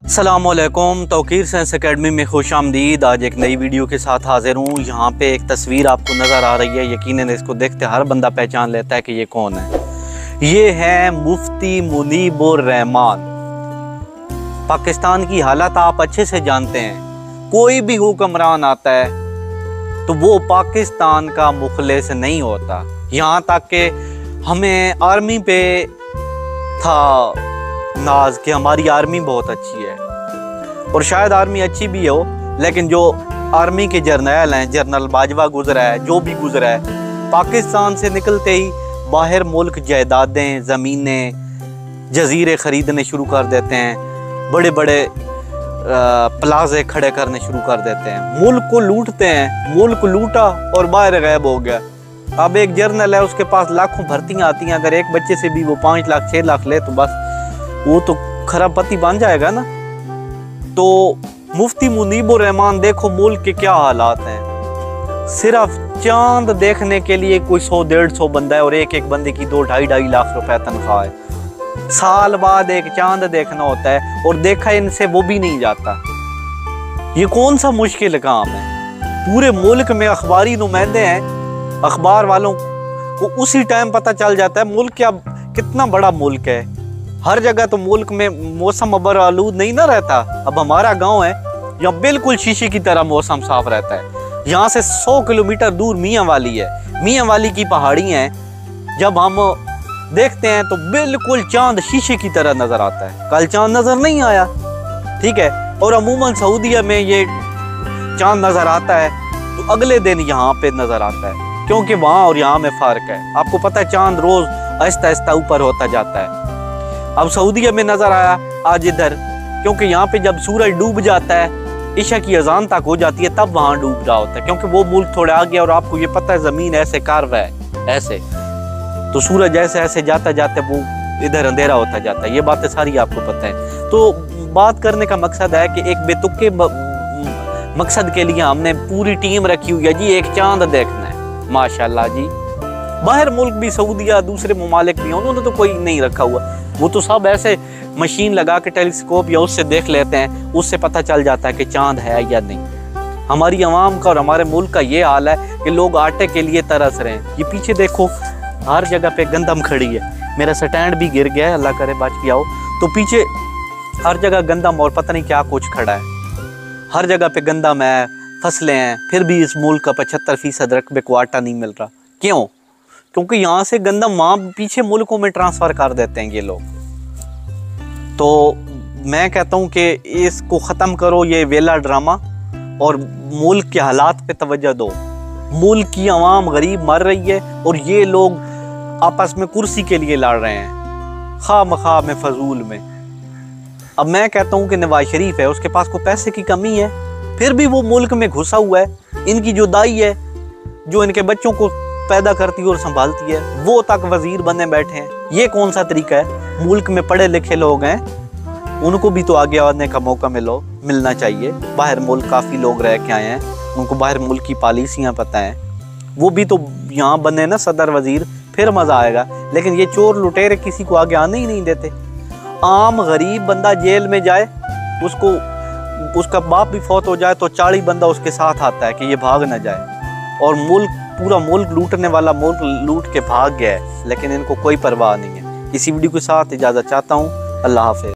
अस्सलामुअलैकुम, Tauqeer science academy में खुश आमदीद। आज एक नई वीडियो के साथ हाजिर हूँ। यहाँ पे एक तस्वीर आपको नज़र आ रही है, यकीनन इसको देखते हर बंदा पहचान लेता है कि ये कौन है। ये है मुफ्ती मुनीबुर रहमान। पाकिस्तान की हालत आप अच्छे से जानते हैं। कोई भी हुक्मरान आता है तो वो पाकिस्तान का मुखलिस नहीं होता। यहाँ तक कि हमें आर्मी पे था नाज कि हमारी आर्मी बहुत अच्छी है, और शायद आर्मी अच्छी भी हो, लेकिन जो आर्मी के जर्नल हैं, जनरल बाजवा गुजरा है, जो भी गुजरा है, पाकिस्तान से निकलते ही बाहर मुल्क जायदादें, ज़मीनें, जजीरे ख़रीदने शुरू कर देते हैं, बड़े बड़े प्लाजे खड़े करने शुरू कर देते हैं, मुल्क को लूटते हैं। मुल्क लूटा और बाहर गायब हो गया। अब एक जर्नल है, उसके पास लाखों भर्तियाँ आती हैं, अगर एक बच्चे से भी वो 5 लाख 6 लाख ले तो बस वो तो खराबपति बन जाएगा ना। तो मुफ्ती मुनीबुर रहमान, देखो मुल्क के क्या हालात हैं। सिर्फ चांद देखने के लिए कोई 100-150 बंदा है, और एक एक बंदे की 2-2.5 लाख रुपए तनख्वाह है। साल बाद एक चांद देखना होता है, और देखा इनसे वो भी नहीं जाता। ये कौन सा मुश्किल काम है। पूरे मुल्क में अखबारी नुमाइंदे हैं, अखबार वालों को उसी टाइम पता चल जाता है मुल्क क्या कितना बड़ा मुल्क है। हर जगह तो मुल्क में मौसम अबर आलूद नहीं ना रहता। अब हमारा गांव है, यहाँ बिल्कुल शीशे की तरह मौसम साफ रहता है। यहाँ से 100 किलोमीटर दूर मियाँ वाली है। मियाँ वाली की पहाड़ी हैं, जब हम देखते हैं तो बिल्कुल चांद शीशे की तरह नजर आता है। कल चांद नजर नहीं आया, ठीक है, और अमूमन सऊदीया में ये चांद नजर आता है तो अगले दिन यहाँ पे नजर आता है, क्योंकि वहाँ और यहाँ में फर्क है। आपको पता है चांद रोज आहिस्ता आहिस्ता ऊपर होता जाता है। अब सऊदीया में नजर आया आज इधर, क्योंकि यहाँ पे जब सूरज डूब जाता है, इशा की अजान तक हो जाती है, तब वहाँ डूब रहा होता है, क्योंकि वो मुल्क थोड़ा आ गया। और आपको ये पता है जमीन ऐसे कार्व है ऐसे, तो सूरज ऐसे ऐसे जाता जाते वो इधर अंधेरा होता जाता है। ये बातें सारी आपको पता है। तो बात करने का मकसद है कि एक बेतुके मकसद के लिए हमने पूरी टीम रखी हुई है जी। एक चांद देखना है, माशाल्लाह जी। बाहर मुल्क भी, सऊदीया, दूसरे ममालिक भी, उन्होंने तो कोई नहीं रखा हुआ। वो तो सब ऐसे मशीन लगा के टेलीस्कोप या उससे देख लेते हैं, उससे पता चल जाता है कि चांद है या नहीं। हमारी आवाम का और हमारे मुल्क का ये हाल है कि लोग आटे के लिए तरस रहे हैं। ये पीछे देखो, हर जगह पे गंदम खड़ी है। मेरा स्टैंड भी गिर गया है, अल्लाह करे बच गया हो। तो पीछे हर जगह गंदम और पता नहीं क्या कुछ खड़ा है। हर जगह पे गंदम है, फसलें हैं, फिर भी इस मुल्क का 75% रकबे को आटा नहीं मिल रहा। क्यों? क्योंकि यहाँ से गंदम वहाँ पीछे मुल्कों में ट्रांसफ़र कर देते हैं ये लोग। तो मैं कहता हूँ कि इसको ख़त्म करो, ये वेला ड्रामा, और मुल्क के हालात पे तवज्जो दो। मुल्क की आवाम गरीब मर रही है, और ये लोग आपस में कुर्सी के लिए लड़ रहे हैं, खामखा में, फजूल में। अब मैं कहता हूँ कि नवाज शरीफ है, उसके पास कोई पैसे की कमी है, फिर भी वो मुल्क में घुसा हुआ है। इनकी जो दाई है, जो इनके बच्चों को पैदा करती है और संभालती है, वो तक वजीर बने बैठे हैं। ये कौन सा तरीका है? मुल्क में पढ़े लिखे लोग हैं, उनको भी तो आगे आने का मौका मिलना चाहिए। बाहर मुल्क काफ़ी लोग रह के आए हैं, उनको बाहर मुल्क की पॉलिसियाँ पता हैं, वो भी तो यहाँ बने ना सदर वजीर, फिर मज़ा आएगा। लेकिन ये चोर लुटेरे किसी को आगे आने ही नहीं देते। आम गरीब बंदा जेल में जाए, उसका बाप भी फौत हो जाए तो 40 बंदा उसके साथ आता है कि ये भाग ना जाए। और पूरा मुल्क लूटने वाला मुल्क लूट के भाग गया है, लेकिन इनको कोई परवाह नहीं है। इसी वीडियो के साथ इजाज़त चाहता हूँ। अल्लाह हाफ़िज़।